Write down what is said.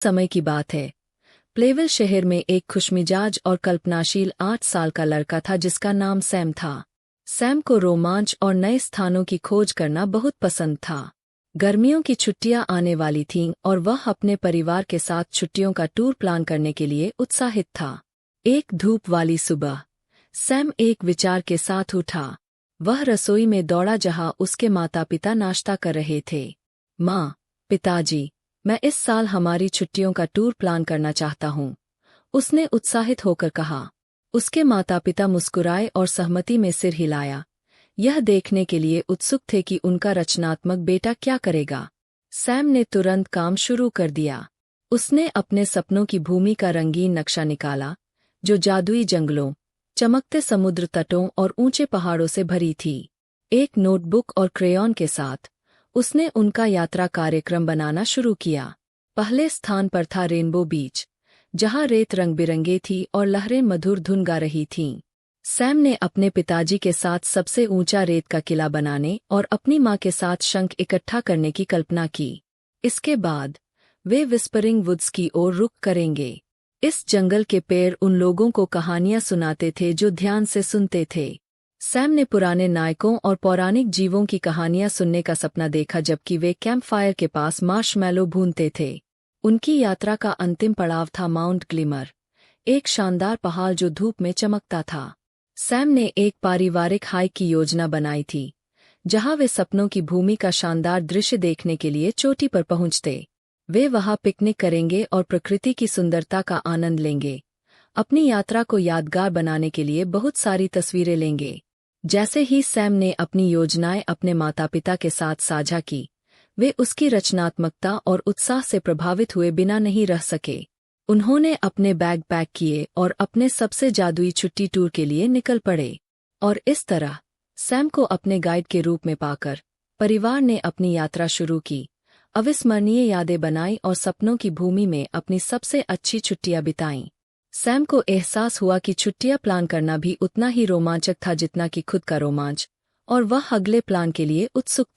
समय की बात है। प्लेविल शहर में एक खुशमिजाज और कल्पनाशील 8 साल का लड़का था जिसका नाम सैम था। सैम को रोमांच और नए स्थानों की खोज करना बहुत पसंद था। गर्मियों की छुट्टियां आने वाली थीं और वह अपने परिवार के साथ छुट्टियों का टूर प्लान करने के लिए उत्साहित था। एक धूप वाली सुबह सैम एक विचार के साथ उठा। वह रसोई में दौड़ा जहां उसके माता पिता नाश्ता कर रहे थे। माँ, पिताजी, मैं इस साल हमारी छुट्टियों का टूर प्लान करना चाहता हूँ, उसने उत्साहित होकर कहा। उसके माता पिता मुस्कुराए और सहमति में सिर हिलाया, यह देखने के लिए उत्सुक थे कि उनका रचनात्मक बेटा क्या करेगा। सैम ने तुरंत काम शुरू कर दिया। उसने अपने सपनों की भूमि का रंगीन नक्शा निकाला, जो जादुई जंगलों, चमकते समुद्र तटों और ऊंचे पहाड़ों से भरी थी। एक नोटबुक और क्रेयॉन के साथ उसने उनका यात्रा कार्यक्रम बनाना शुरू किया। पहले स्थान पर था रेनबो बीच, जहां रेत रंग-बिरंगी थी और लहरें मधुर धुन गा रही थीं। सैम ने अपने पिताजी के साथ सबसे ऊंचा रेत का किला बनाने और अपनी मां के साथ शंख इकट्ठा करने की कल्पना की। इसके बाद वे विस्परिंग वुड्स की ओर रुख करेंगे। इस जंगल के पेड़ उन लोगों को कहानियां सुनाते थे जो ध्यान से सुनते थे। सैम ने पुराने नायकों और पौराणिक जीवों की कहानियां सुनने का सपना देखा जबकि वे कैंपफायर के पास मार्शमैलो भूनते थे। उनकी यात्रा का अंतिम पड़ाव था माउंट ग्लिमर, एक शानदार पहाड़ जो धूप में चमकता था। सैम ने एक पारिवारिक हाइक की योजना बनाई थी, जहां वे सपनों की भूमि का शानदार दृश्य देखने के लिए चोटी पर पहुंचते। वे वहां पिकनिक करेंगे और प्रकृति की सुंदरता का आनंद लेंगे। अपनी यात्रा को यादगार बनाने के लिए बहुत सारी तस्वीरें लेंगे। जैसे ही सैम ने अपनी योजनाएं अपने माता-पिता के साथ साझा की, वे उसकी रचनात्मकता और उत्साह से प्रभावित हुए बिना नहीं रह सके। उन्होंने अपने बैग पैक किए और अपने सबसे जादुई छुट्टी टूर के लिए निकल पड़े। और इस तरह सैम को अपने गाइड के रूप में पाकर परिवार ने अपनी यात्रा शुरू की, अविस्मरणीय यादें बनाई और सपनों की भूमि में अपनी सबसे अच्छी छुट्टियां बिताईं। सैम को एहसास हुआ कि छुट्टियां प्लान करना भी उतना ही रोमांचक था जितना कि खुद का रोमांच, और वह अगले प्लान के लिए उत्सुक था।